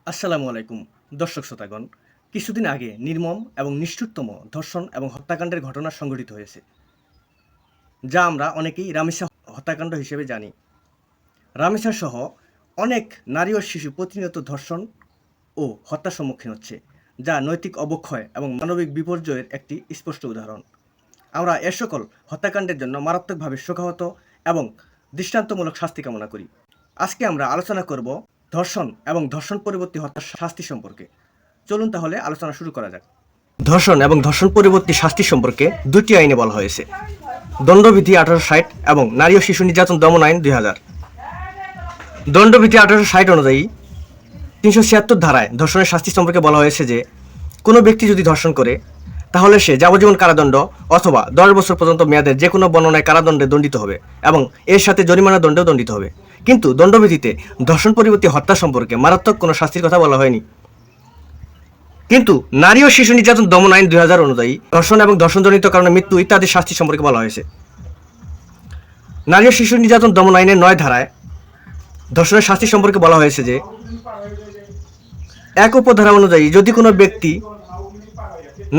আসসালামু আলাইকুম দর্শক শ্রোতাগণ। কিছুদিন আগে নির্মম এবং নিষ্ঠুরতম ধর্ষণ এবং হত্যাকাণ্ডের ঘটনা সংঘটিত হয়েছে, যা আমরা অনেকেই রামেসা হত্যাকাণ্ড হিসেবে জানি। রামেসা সহ অনেক নারী ও শিশু প্রতিনিয়ত ধর্ষণ ও হত্যার সম্মুখীন হচ্ছে, যা নৈতিক অবক্ষয় এবং মানবিক বিপর্যয়ের একটি স্পষ্ট উদাহরণ। আমরা এ সকল হত্যাকাণ্ডের জন্য মারাত্মকভাবে শোকাহত এবং দৃষ্টান্তমূলক শাস্তি কামনা করি। আজকে আমরা আলোচনা করব ধর্ষণ এবং ধর্ষণ পরবর্তী হত্যার শাস্তি সম্পর্কে। চলুন তাহলে আলোচনা শুরু করা যাক। ধর্ষণ এবং ধর্ষণ পরবর্তী শাস্তি সম্পর্কে দুটি আইনে বলা হয়েছে: দণ্ডবিধি 1860 এবং নারী ও শিশু নির্যাতন দমন আইন 2000। দণ্ডবিধি 1860 অনুযায়ী 376 ধারায় ধর্ষণের শাস্তি সম্পর্কে বলা হয়েছে যে কোনো ব্যক্তি যদি ধর্ষণ করে তাহলে সে যাবজ্জীবন কারাদণ্ড অথবা 10 বছর পর্যন্ত মেয়াদের যে কোনো বর্ণনায় কারাদণ্ডে দণ্ডিত হবে এবং এর সাথে জরিমানা দণ্ডেও দণ্ডিত হবে। কিন্তু দণ্ডবিধিতে ধর্ষণ পরবর্তী হত্যা সম্পর্কে মারাত্মক কোনো শাস্তির কথা বলা হয়নি। কিন্তু নারী ও শিশু নির্যাতন দমন আইন 2000 অনুযায়ী ধর্ষণ এবং ধর্ষণজনিত কারণে মৃত্যু ইত্যাদি শাস্তি সম্পর্কে বলা হয়েছে। নারী ও শিশু নির্যাতন দমন আইনের 9 ধারায় ধর্ষণের শাস্তি সম্পর্কে বলা হয়েছে যে এক উপধারা অনুযায়ী যদি কোনো ব্যক্তি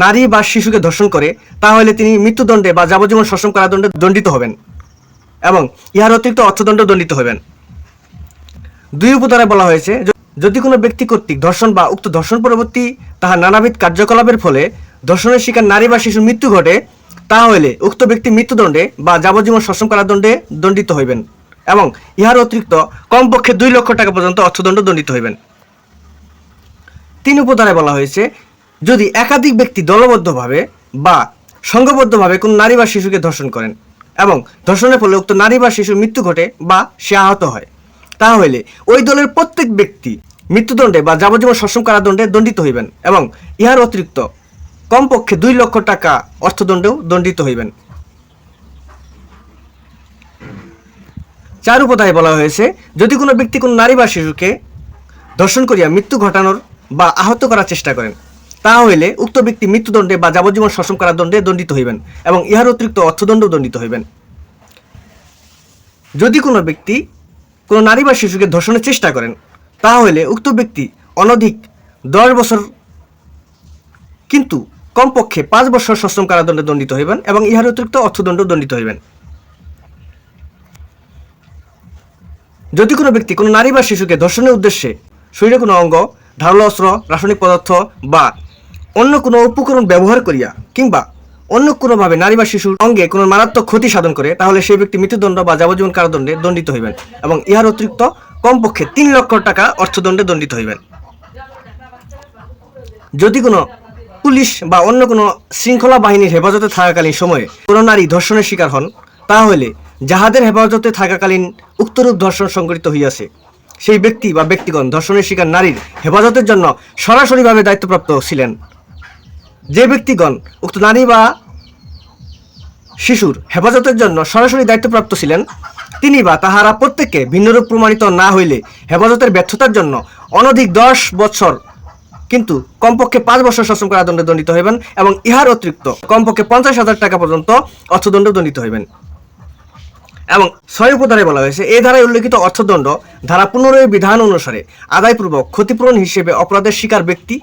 নারী বা শিশুকে ধর্ষণ করে তাহলে তিনি মৃত্যুদণ্ডে বা যাবজ্জীবন সশ্রম কারাদণ্ডে দণ্ডিত হবেন এবং ইহার অতিরিক্ত অর্থদণ্ড দণ্ডিত হবেন। 2 উপধারায় বলা হয়েছে যদি কোনো ব্যক্তি কর্তৃক ধর্ষণ বা উক্ত ধর্ষণ পরবর্তী তাহার নানাবিধ কার্যকলাপের ফলে ধর্ষণের শিকার নারী বা শিশুর মৃত্যু ঘটে তাহলে উক্ত ব্যক্তি মৃত্যুদণ্ডে বা যাবজ্জীবন সশ্রম কারাদণ্ডে দণ্ডিত হইবেন এবং ইহার অতিরিক্ত কমপক্ষে 2 লক্ষ টাকা পর্যন্ত অর্থদণ্ড দণ্ডিত হইবেন। 3 উপধারায় বলা হয়েছে যদি একাধিক ব্যক্তি দলবদ্ধভাবে বা সংঘবদ্ধভাবে কোনো নারী বা শিশুকে ধর্ষণ করেন এবং ধর্ষণের ফলে উক্ত নারী বা শিশুর মৃত্যু ঘটে বা সে আহত হয় তাহলে ওই দলের প্রত্যেক ব্যক্তি মৃত্যুদণ্ডে বা যাবজ্জীবন সশ্রম কারাদণ্ডে দণ্ডিত হইবেন এবং ইহার অতিরিক্ত কমপক্ষে 2 লক্ষ টাকা অর্থদণ্ডেও দণ্ডিত হইবেন। 4 উপধারায় বলা হয়েছে যদি কোনো ব্যক্তি কোনো নারী বা শিশুকে ধর্ষণ করিয়া মৃত্যু ঘটানোর বা আহত করার চেষ্টা করেন তাহলে উক্ত ব্যক্তি মৃত্যুদণ্ডে বা যাবজ্জীবন সশ্রম কারাদণ্ডে দণ্ডিত হইবেন এবং ইহার অতিরিক্ত অর্থদণ্ডও দণ্ডিত হইবেন। যদি কোনো ব্যক্তি কোনো নারী বা শিশুকে ধর্ষণের চেষ্টা করেন তাহলে উক্ত ব্যক্তি অনধিক 10 বছর কিন্তু কমপক্ষে 5 বছর সশ্রম কারাদণ্ডে দণ্ডিত হইবেন এবং ইহার অতিরিক্ত অর্থদণ্ড দণ্ডিত হইবেন। যদি কোনো ব্যক্তি কোনো নারী বা শিশুকে ধর্ষণের উদ্দেশ্যে শরীরে কোনো অঙ্গ, ধারালো অস্ত্র, রাসায়নিক পদার্থ বা অন্য কোনো উপকরণ ব্যবহার করিয়া কিংবা অন্য কোনোভাবে নারী বা শিশুর অঙ্গে কোনো মারাত্মক ক্ষতি সাধন করে তাহলে সেই ব্যক্তি মৃত্যুদণ্ড বা যাবজ্জীবন কারাদণ্ডে দণ্ডিত হইবেন এবং ইহার অতিরিক্ত কমপক্ষে 3 লক্ষ টাকা অর্থদণ্ডে দণ্ডিত হইবেন। যদি কোনো পুলিশ বা অন্য কোনো শৃঙ্খলা বাহিনীর হেফাজতে থাকাকালীন সময়ে কোনো নারী ধর্ষণের শিকার হন তাহলে যাহাদের হেফাজতে থাকাকালীন উক্তরূপ ধর্ষণ সংঘটিত হইয়াছে সেই ব্যক্তি বা ব্যক্তিগণ ধর্ষণের শিকার নারীর হেফাজতের জন্য সরাসরিভাবে দায়িত্বপ্রাপ্ত ছিলেন। যে ব্যক্তিগণ উক্ত নারী বা শিশুর হেফাজতের জন্য সরাসরি দায়িত্বপ্রাপ্ত ছিলেন তিনি বা তাহারা প্রত্যেককে ভিন্নরূপ প্রমাণিত না হইলে হেফাজতের ব্যর্থতার জন্য অনধিক 10 বছর কিন্তু কমপক্ষে 5 বছর সশ্রম কারাদণ্ডে দণ্ডিত হইবেন এবং ইহার অতিরিক্ত কমপক্ষে 50,000 টাকা পর্যন্ত অর্থদণ্ড দণ্ডিত হইবেন। এবং 6 উপধারায় বলা হয়েছে এই ধারায় উল্লেখিত অর্থদণ্ড ধারা 15 বিধান অনুসারে আদায়পূর্বক ক্ষতিপূরণ হিসেবে অপরাধের শিকার ব্যক্তি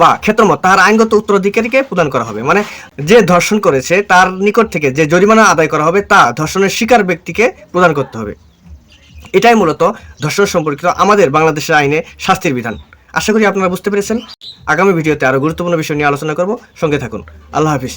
বা ক্ষেত্রমত তাহার আইনগত উত্তরাধিকারীকে প্রদান করা হবে। মানে যে ধর্ষণ করেছে তার নিকট থেকে যে জরিমানা আদায় করা হবে তা ধর্ষণের শিকার ব্যক্তিকে প্রদান করতে হবে। এটাই মূলত ধর্ষণ সম্পর্কিত আমাদের বাংলাদেশের আইনে শাস্তির বিধান। আশা করি আপনারা বুঝতে পেরেছেন। আগামী ভিডিওতে আরও গুরুত্বপূর্ণ বিষয় নিয়ে আলোচনা করব, সঙ্গে থাকুন। আল্লাহ হাফিজ।